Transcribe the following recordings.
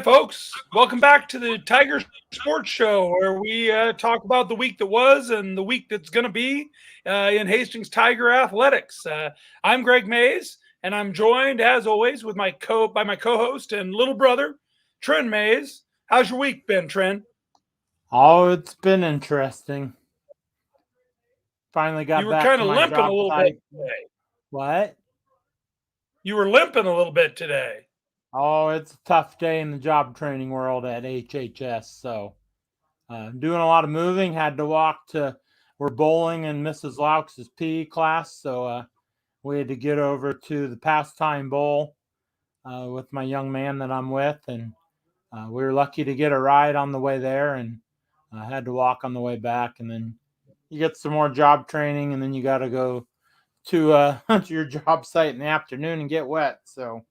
folks. Welcome back to the Tiger Sports Show, where we talk about the week that was and the week that's going to be in Hastings Tiger athletics. I'm Greg Mays, and I'm joined, as always, with my co-host and little brother, Tren Mays. How's your week been, Tren? Oh, it's been interesting. Finally You got were back kind to of my limping a job little bit site. today. What? You were limping a little bit today. Oh, it's a tough day in the job training world at HHS. So, doing a lot of moving. Had to walk to we're bowling in Mrs. Laux' PE class. So, we had to get over to the Pastime Bowl with my young man that I'm with. And we were lucky to get a ride on the way there and had to walk on the way back. And then you get some more job training, and then you got to go to your job site in the afternoon and get wet. So,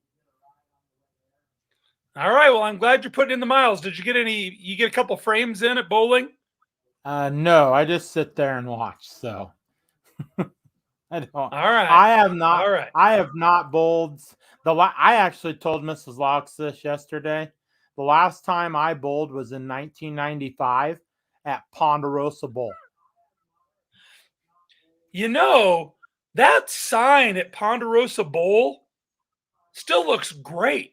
All right. Well, I'm glad you're putting in the miles. Did you get any? You get a couple frames in at bowling? no, I just sit there and watch. So, I don't. All right. I have not. All right. I have not bowled. I actually told Mrs. Laux this yesterday. The last time I bowled was in 1995 at Ponderosa Bowl. You know, that sign at Ponderosa Bowl still looks great.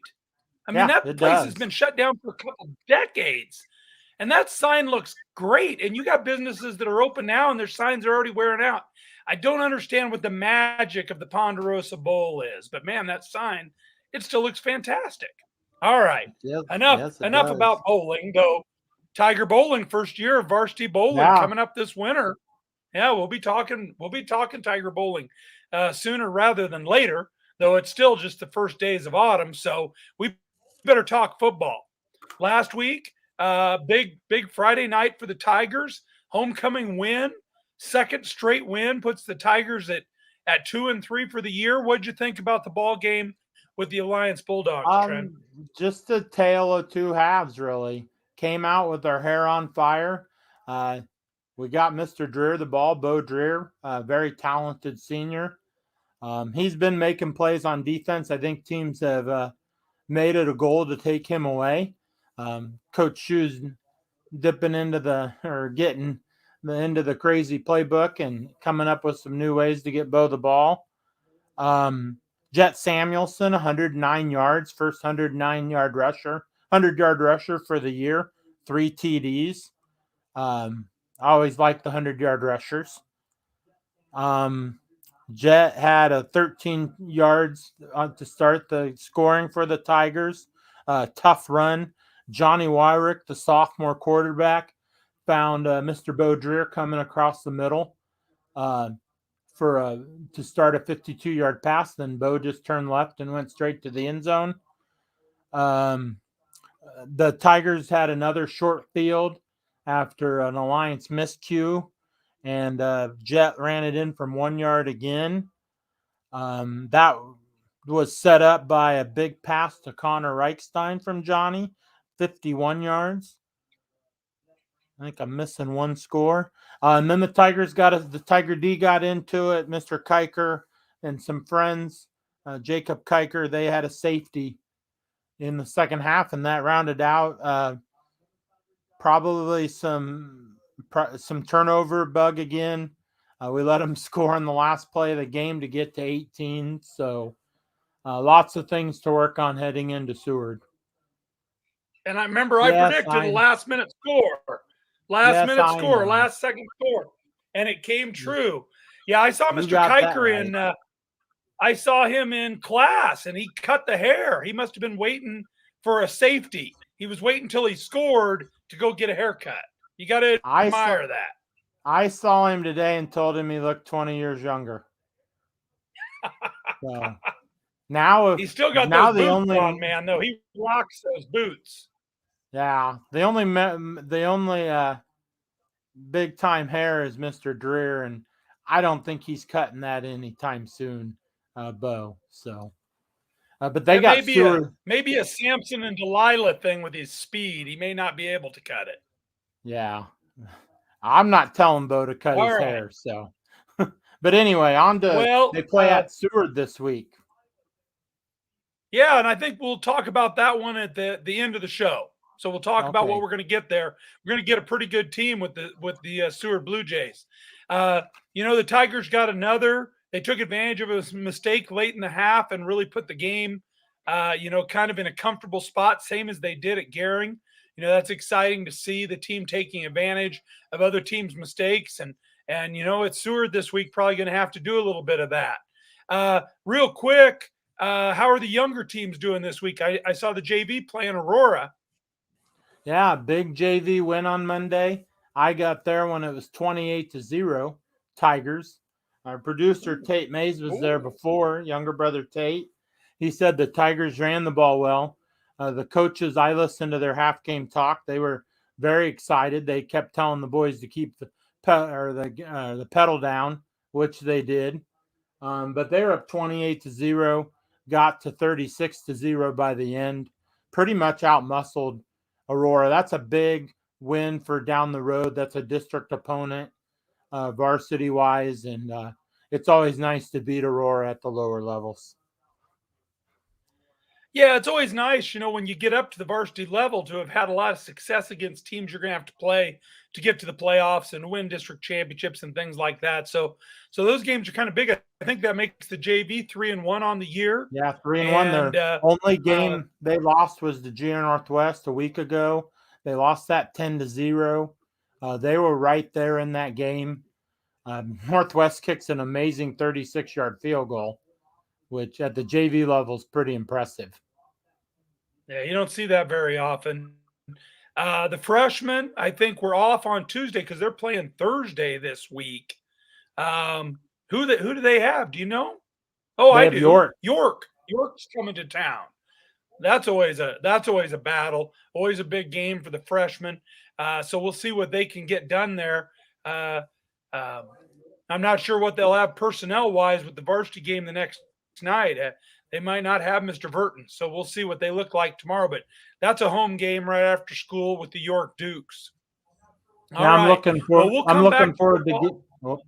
I mean, Yeah, that it place has does. been shut down for a couple decades, and that sign looks great. And you got businesses that are open now, and their signs are already wearing out. I don't understand what the magic of the Ponderosa Bowl is, but man, that sign, it still looks fantastic. All right, Yes, enough yes, it enough does. about bowling, though. Tiger Bowling, first year of varsity bowling Yeah, coming up this winter. Yeah, we'll be talking. We'll be talking Tiger bowling sooner rather than later. Though it's still just the first days of autumn, so we better talk football. Last week, big Friday night for the Tigers, homecoming win, second straight win puts the Tigers at 2-3 for the year. What'd you think about the ball game with the Alliance Bulldogs, Trent? just a tale of two halves, really. Came out with our hair on fire. Uh, we got Mr. Dreer the ball, Bo Dreer, a very talented senior. He's been making plays on defense. I think teams have made it a goal to take him away. Coach Shoe's dipping into getting into the crazy playbook and coming up with some new ways to get Bo the ball. Um, Jet Samuelson, 109 yards, first 109-yard rusher, 100-yard rusher for the year, 3 TDs. I always like the 100-yard rushers. Jet had a 13 yards to start the scoring for the Tigers. Tough run. Johnny Wyrick, the sophomore quarterback, found Mr. Bo Dreer coming across the middle uh, to start a 52-yard pass. Then Bo just turned left and went straight to the end zone. Um, the Tigers had another short field after an Alliance miscue, and Jet ran it in from 1 yard again. That was set up by a big pass to Connor Reichstein from Johnny, 51 yards. I think I'm missing one score. And then the Tiger D got into it. Mr. Kiker and some friends, Jacob Kiker, they had a safety in the second half, and that rounded out probably some turnover bug again. We let them score in the last play of the game to get to 18. So lots of things to work on heading into Seward. And I remember I Yes, predicted a last minute score, I know. last second score, and it came true. Yeah, I saw You Mr. got that Kiker right. in. I saw him in class, and he cut the hair. He must have been waiting for a safety. He was waiting until he scored to go get a haircut. You got to I saw admire that. I saw him today and told him he looked 20 years younger. So now He's still got those now the boots only on, man. Though he rocks those boots. yeah, the only big time hair is Mr. Dreer, and I don't think he's cutting that anytime soon, Bo. So, but they That got Seward. maybe a Samson and Delilah thing with his speed. He may not be able to cut it. Yeah, I'm not telling Bo to cut All his right. hair. So, but anyway, on to Well, they play at Seward this week. Yeah, and I think we'll talk about that one at the end of the show. So we'll talk about what Okay. we're going to get there. We're going to get a pretty good team with the Seward Blue Jays. Uh, the Tigers got another. They took advantage of a mistake late in the half and really put the game, kind of in a comfortable spot, same as they did at Gehring. That's exciting to see the team taking advantage of other teams' mistakes, and at Seward this week probably going to have to do a little bit of that. Real quick, how are the younger teams doing this week? I saw the JV playing Aurora. Yeah, big JV win on Monday. I got there when it was 28-0, Tigers. Our producer Tate Mays was there Ooh. before, younger brother Tate. He said the Tigers ran the ball well. The coaches, I listened to their half game talk. They were very excited. They kept telling the boys to keep the pedal down, which they did. But they were up 28-0, got to 36-0 by the end. Pretty much outmuscled Aurora. That's a big win for down the road. That's a district opponent, varsity wise, and it's always nice to beat Aurora at the lower levels. Yeah, it's always nice, when you get up to the varsity level to have had a lot of success against teams you're going to have to play to get to the playoffs and win district championships and things like that. So those games are kind of big. I think that makes the JV 3-1 on the year. Yeah, 3-1. And Their only game they lost was the Junior Northwest a week ago. They lost that 10-0. They were right there in that game. Northwest kicks an amazing 36-yard field goal, which at the JV level is pretty impressive. yeah, you don't see that very often. The freshmen, I think, we're off on Tuesday because they're playing Thursday this week. Um, who do they have? Do you know? Oh, They I have do. York. York's coming to town. That's always a battle. Always a big game for the freshmen. So we'll see what they can get done there. Uh, um, I'm not sure what they'll have personnel wise with the varsity game the next night. They might not have Mr. Verton, so we'll see what they look like tomorrow. But that's a home game right after school with the York Dukes. All Yeah, right. Well, we'll I'm come back looking to forward to get football. well,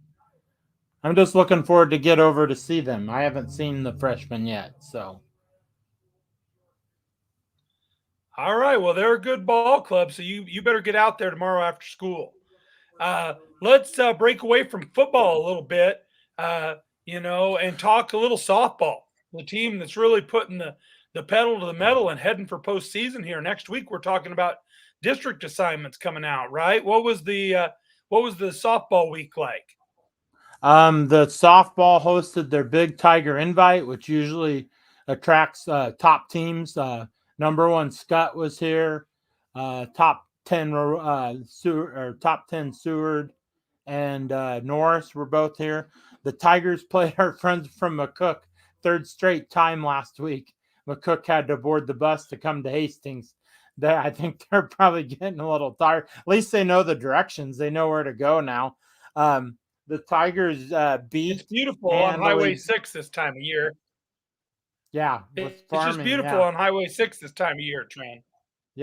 I'm just looking forward to get over to see them. I haven't seen the freshmen yet, so All right. Well, they're a good ball club, so you better get out there tomorrow after school. Let's break away from football a little bit, and talk a little softball. The team that's really putting the pedal to the metal and heading for postseason here. Next week, we're talking about district assignments coming out. Right? What was the softball week like? the softball hosted their big Tiger Invite, which usually attracts top teams. Number one Scott was here. Top 10 Seward and Norris were both here. The Tigers played our friends from McCook third straight time last week. McCook had to board the bus to come to Hastings. I think they're probably getting a little tired. At least they know the directions. They know where to go now. The Tigers It's beat beautiful on Highway handily. 6 this time of year. Yeah, with It's just farming. beautiful Yeah. on Highway 6 this time of year, Tran.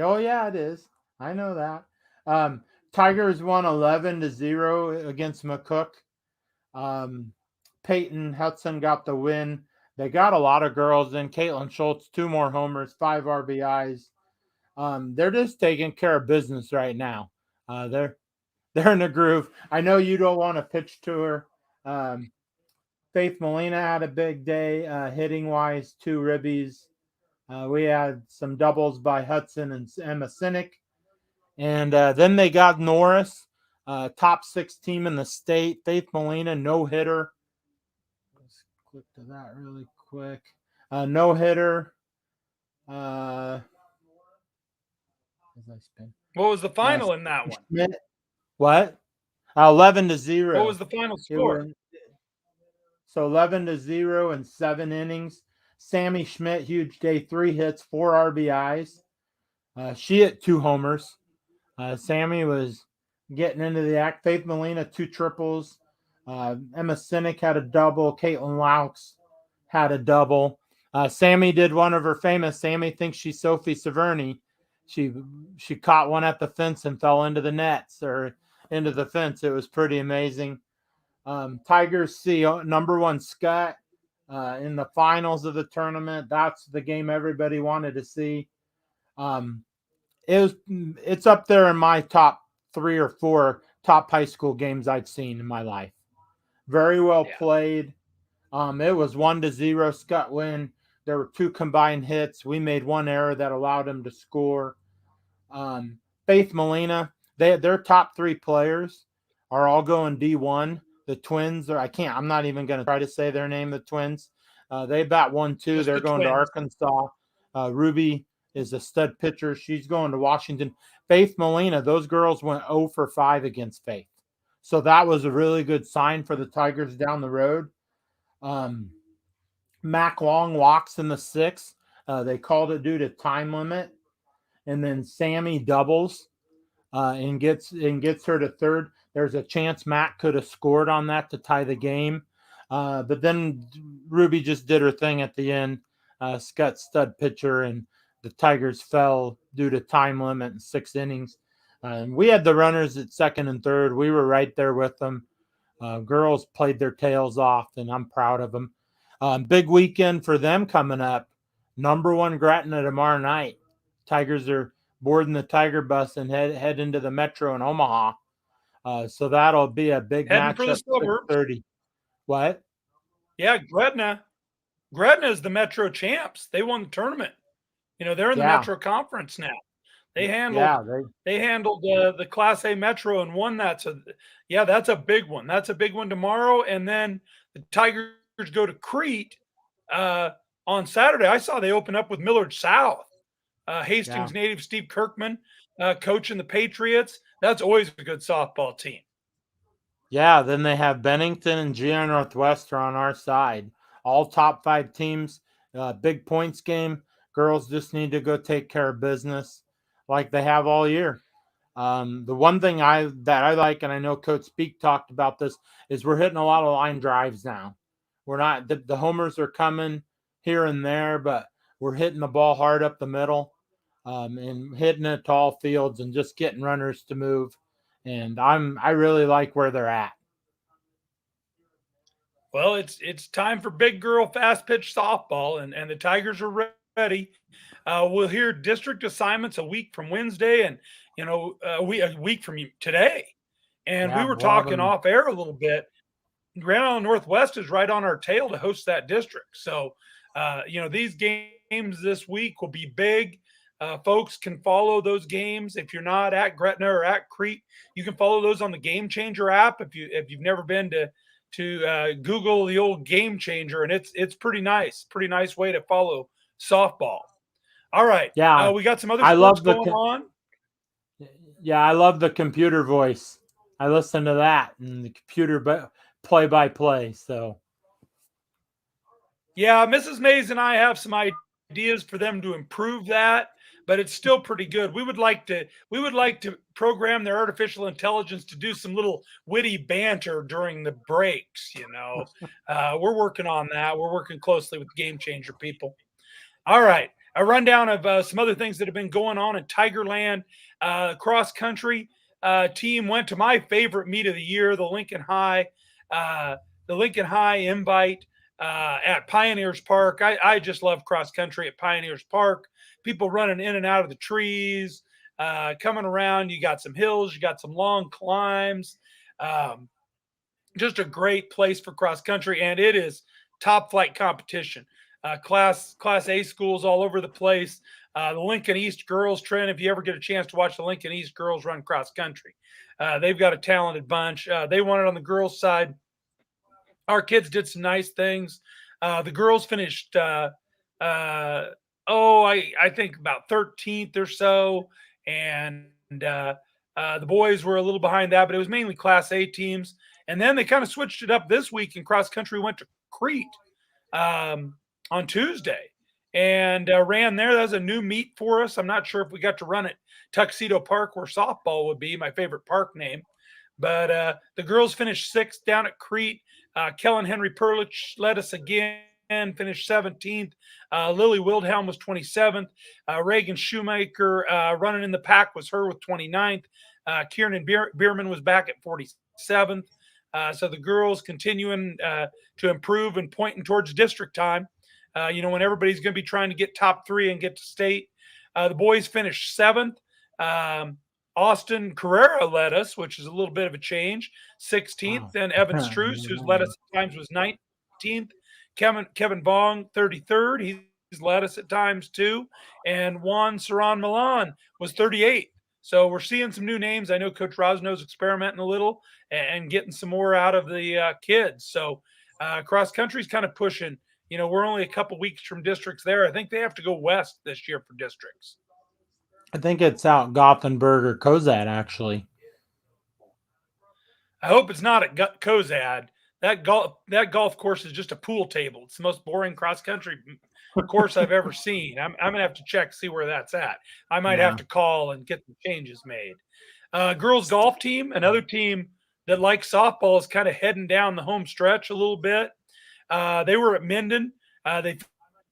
Oh, yeah, it is. I know that. Um, Tigers won 11-0 against McCook. Peyton Hudson got the win. They got a lot of girls in. Caitlin Schultz, 2 more homers, 5 RBIs. They're just taking care of business right now. They're in a groove. I know you don't want to pitch to her. Faith Molina had a big day hitting wise, 2 ribbies. We had some doubles by Hudson and Emma Sinek. And then they got Norris, top 6 team in the state. Faith Molina, no hitter. Let's click to that really quick. No hitter. As I spin. What was the final in that one? Schmidt. What? 11 to What 0. was the final It score? was so 11 to 0 in 7 innings. Sammy Schmidt, huge day, 3 hits, 4 RBIs. She hit 2 homers. Sammy was getting into the act. Faith Molina, 2 triples. Emma Sinek had a double. Caitlin Laux had a double. Sammy did one of her famous. Sammy thinks she's Sophie Severny. She caught one at the fence and fell into the nets or into the fence. It was pretty amazing. Tigers see number one Scott in the finals of the tournament. That's the game everybody wanted to see. Um, it's up there in my top 3 or 4 top high school games I've seen in my life. Very well Yeah. played. It was 1-0 Scott win. There were 2 combined hits. We made one error that allowed him to score. Um, Faith Molina, their top 3 players are all going D1. The Twins are, I'm not even going to try to say their name, the Twins. They bat 1-2. Just They're the going to Twins. Arkansas. Ruby is a stud pitcher. She's going to Washington. Faith Molina, those girls went 0 for 5 against Faith. So that was a really good sign for the Tigers down the road. Um, Mac Long walks in the 6th. They called it due to time limit. And then Sammy doubles and gets her to third. There's a chance Matt could have scored on that to tie the game. But then Ruby just did her thing at the end. Scott stud pitcher, and the Tigers fell due to time limit in 6 innings. And we had the runners at second and third. We were right there with them. Girls played their tails off, and I'm proud of them. Big weekend for them coming up. Number 1 Gretna tomorrow night. Tigers are boarding the Tiger bus and head into the Metro in Omaha. So that'll be a big Heading for the matchup. suburbs. 6:30. What? Yeah, Gretna. Gretna is the Metro champs. They won the tournament. They're in the Yeah, Metro Conference now. They yeah. handled the Class A Metro and won that. So, yeah, that's a big one. That's a big one tomorrow. And then the Tigers go to Crete on Saturday. I saw they open up with Millard South. Yeah. Hastings native Steve Kirkman coaching the Patriots. That's always a good softball team. Yeah, then they have Bennington and GR Northwestern on our side. All top 5 teams. Big points game. Girls just need to go take care of business like they have all year. The one thing that I like, and I know Coach Speak talked about this, is we're hitting a lot of line drives now. We're not the homers are coming here and there, but we're hitting the ball hard up the middle, and hitting it to all fields and just getting runners to move. And I really like where they're at. Well, it's time for big girl fast pitch softball, and the Tigers are ready. We'll hear district assignments a week from Wednesday, and a week from today. And we Yeah, were we'll have talking them. off air a little bit. Grand Island Northwest is right on our tail to host that district. So, these games this week will be big. Folks can follow those games. If you're not at Gretna or at Crete, you can follow those on the Game Changer app. If you've never been to Google the old Game Changer, and it's pretty nice way to follow softball. All right, Yeah, we got some other I sports love going on. I love the computer voice. I listen to that and the computer play by play. So Yeah, Mrs. Mays and I have some ideas for them to improve that, but it's still pretty good. We would like to program their artificial intelligence to do some little witty banter during the breaks. We're working on that. We're working closely with Game Changer people. All right, a rundown of some other things that have been going on in Tigerland. Cross country team went to my favorite meet of the year, uh, the Lincoln High Invite at Pioneers Park. I just love cross country at Pioneers Park. People running in and out of the trees, coming around. You got some hills, you got some long climbs. Um, just a great place for cross country, and it is top flight competition. Class A schools all over the place. The Lincoln East girls, Trent, if you ever get a chance to watch the Lincoln East girls run cross country, they've got a talented bunch. They won it on the girls' side. Our kids did some nice things. The girls finished, I think about 13th or so, and the boys were a little behind that, but it was mainly Class A teams. And then they kind of switched it up this week, and cross country went to Crete um, on Tuesday and ran there. That was a new meet for us. I'm not sure if we got to run at Tuxedo Park, where softball would be, my favorite park name. But the girls finished 6th down at Crete. Kellen Henry Perlich led us again, finished 17th. Lily Wildhelm was 27th. Reagan Shoemaker running in the pack was her with 29th. Kieran Bierman was back at 47th. So the girls continuing to improve and pointing towards district time. When everybody's going to be trying to get top three and get to state. The boys finished seventh. Um, Austin Carrera led us, which is a little bit of a change. 16th. Wow. Then Evan Struess, who's led us at times, was 19th. Kevin Vong, 33rd. He's led us at times too. And Juan Saran Milan was 38th. So we're seeing some new names. I know Coach Rosno's experimenting a little and getting some more out of the kids. So cross country's kind of pushing. We're only a couple weeks from districts there. I think they have to go west this year for districts. I think it's out Gothenburg or Kozad, actually. I hope it's not at Kozad. That golf course is just a pool table. It's the most boring cross country course I've ever seen. I'm gonna have to check, see where that's at. I might have to call and get the changes made. Girls golf team, another team that, like softball, is kind of heading down the home stretch a little bit. They were at Minden. They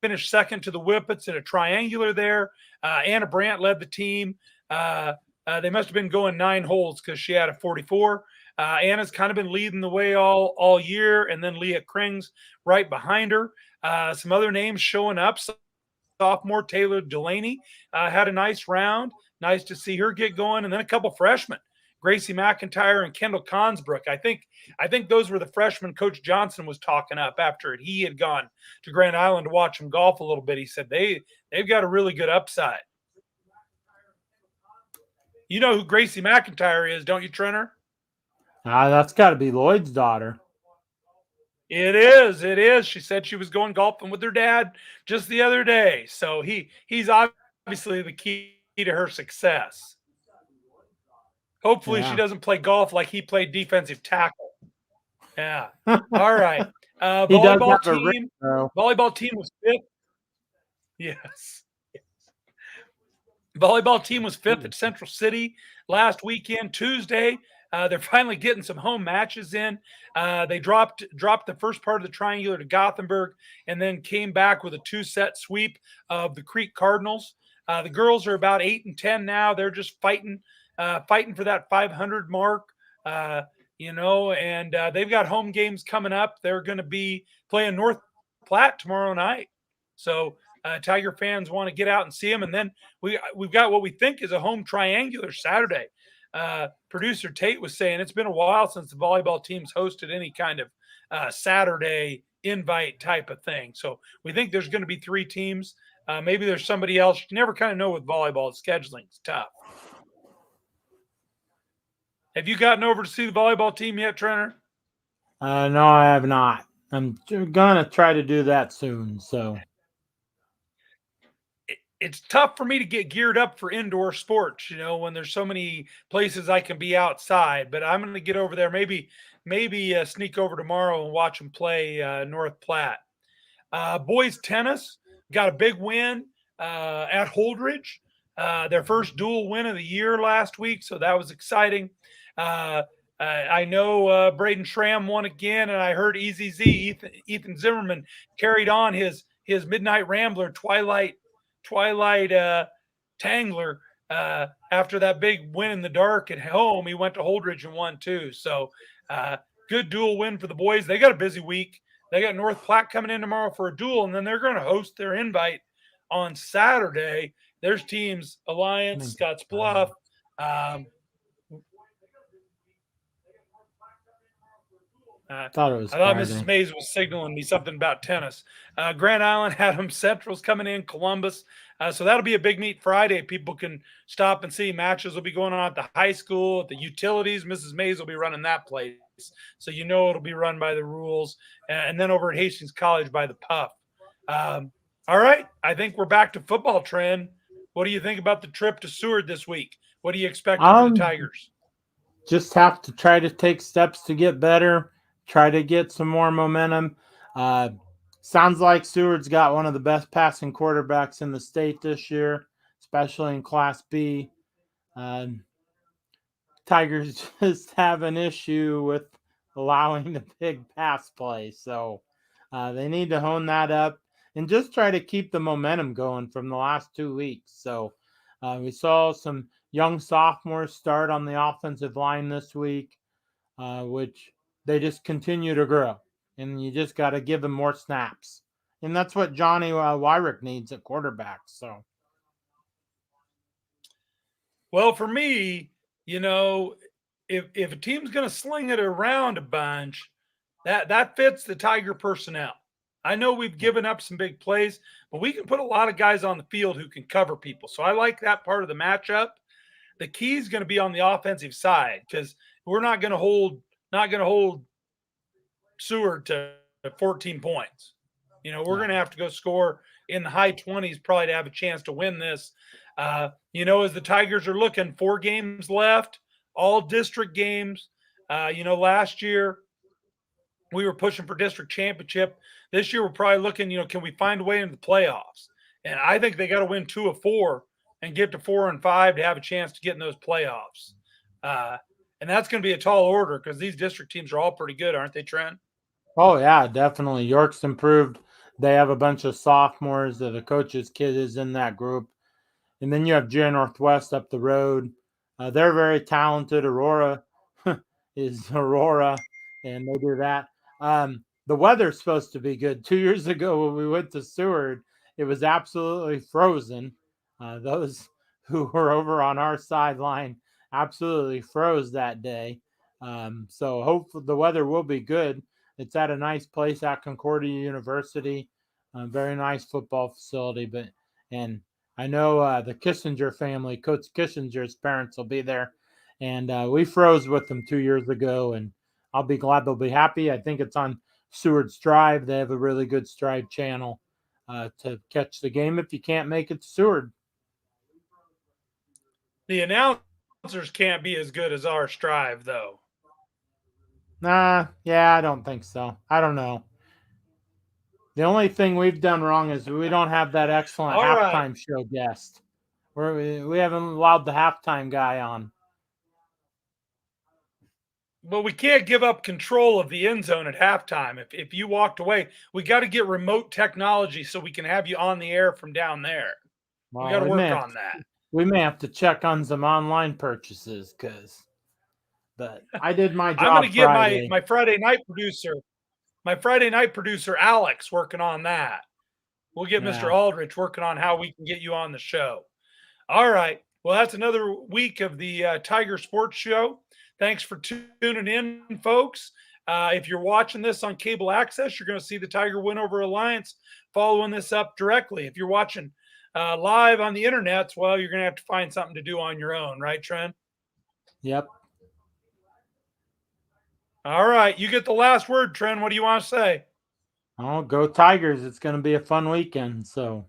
finished second to the Whippets in a triangular there. Anna Brandt led the team. They must have been going 9 holes because she had a 44. Anna's kind of been leading the way all year, and then Leah Krings right behind her. Some other names showing up. Sophomore Taylor Delaney had a nice round. Nice to see her get going, and then a couple freshmen, Gracie McIntyre and Kendall Consbrook. I think those were the freshmen Coach Johnson was talking up after he had gone to Grand Island to watch them golf a little bit. He said they've got a really good upside. You know who Gracie McIntyre is, don't you, Trenner? That's got to be Lloyd's daughter. It is. It is. She said she was going golfing with her dad just the other day. So he's obviously the key to her success. Hopefully she doesn't play golf like he played defensive tackle. Yeah. All right. Volleyball team. Volleyball team was 5th. Yes. Volleyball team was 5th at Central City last weekend, Tuesday. They're finally getting some home matches in. They dropped the first part of the triangular to Gothenburg and then came back with a 2-set sweep of the Creek Cardinals. The girls are about 8-10 now. They're just fighting for that 500 mark, and they've got home games coming up. They're going to be playing North Platte tomorrow night. So Tiger fans want to get out and see them. And then we've got what we think is a home triangular Saturday. Producer Tate was saying it's been a while since the volleyball teams hosted any kind of Saturday invite type of thing. So we think there's going to be 3 teams. Maybe there's somebody else. You never kind of know with volleyball. Scheduling is tough. Have you gotten over to see the volleyball team yet, Trenner? No, I have not. I'm going to try to do that soon. So it's tough for me to get geared up for indoor sports, when there's so many places I can be outside. But I'm going to get over there. Maybe sneak over tomorrow and watch them play North Platte. Boys tennis got a big win at Holdridge. Their first dual win of the year last week, so that was exciting. I know Braden Schramm won again, and I heard EZZ, Ethan Zimmerman, carried on his Midnight Rambler Twilight Tangler after that big win in the dark at home. He went to Holdridge and won too. So good dual win for the boys. They got a busy week. They got North Platte coming in tomorrow for a duel, and then they're going to host their invite on Saturday. There's teams Alliance, Scotts Bluff. I thought Mrs. Mays was signaling me something about tennis. Grand Island, Adams Central's coming in, Columbus. So that'll be a big meet Friday. People can stop and see. Matches will be going on at the high school, at the utilities. Mrs. Mays will be running that place. So it'll be run by the rules. And then over at Hastings College by the Puff. All right. I think we're back to football, Trend. What do you think about the trip to Seward this week? What do you expect from the Tigers? Just have to try to take steps to get better. Try to get some more momentum. Sounds like Seward's got one of the best passing quarterbacks in the state this year, especially in Class B. Tigers just have an issue with allowing the big pass play. So they need to hone that up and just try to keep the momentum going from the last 2 weeks. So we saw some young sophomores start on the offensive line this week, which they just continue to grow, and you just got to give them more snaps. And that's what Johnny Wyrick needs at quarterback. So, Well, for me, if a team's going to sling it around a bunch, that fits the Tiger personnel. I know we've given up some big plays, but we can put a lot of guys on the field who can cover people. So I like that part of the matchup. The key is going to be on the offensive side because we're not going to hold Seward to 14 points. We're no. going to have to go score in the high 20s probably to have a chance to win this. As the Tigers are looking, 4 games left, all district games. Last year we were pushing for district championship. This year we're probably looking, can we find a way into the playoffs? And I think they got to win 2 of 4 and get to 4 and 5 to have a chance to get in those playoffs. And that's going to be a tall order because these district teams are all pretty good, aren't they, Trent? Oh yeah, definitely. York's improved. They have a bunch of sophomores. The coach's kid is in that group. And then you have J Northwest up the road. They're very talented. Aurora is Aurora, and they do that. The weather's supposed to be good. 2 years ago, when we went to Seward, it was absolutely frozen. Those who were over on our sideline absolutely froze that day. So hopefully the weather will be good. It's at a nice place at Concordia University, a very nice football facility. And I know the Kissinger family, Coach Kissinger's parents, will be there, and we froze with them 2 years ago, and I'll be glad they'll be happy. I think it's on Seward's Drive. They have a really good Strive channel to catch the game if you can't make it to Seward. The announcers can't be as good as our Strive, though. Yeah, I don't think so. I don't know. The only thing we've done wrong is we don't have that excellent All right. halftime show guest. We haven't allowed the halftime guy on. But we can't give up control of the end zone at halftime. If you walked away, we got to get remote technology so we can have you on the air from down there. Well, We got to work on that. We may have to check on some online purchases but I did my job. I'm going to get Friday. my Friday night producer Alex working on that. We'll get Mr. Aldrich working on how we can get you on the show. All right. Well, that's another week of the Tiger Sports Show. Thanks for tuning in, folks. If you're watching this on cable access, you're going to see the Tiger win over Alliance following this up directly. If you're watching live on the internet, well, you're going to have to find something to do on your own, right, Trent? Yep. All right. You get the last word, Trent. What do you want to say? Oh, go Tigers. It's going to be a fun weekend. So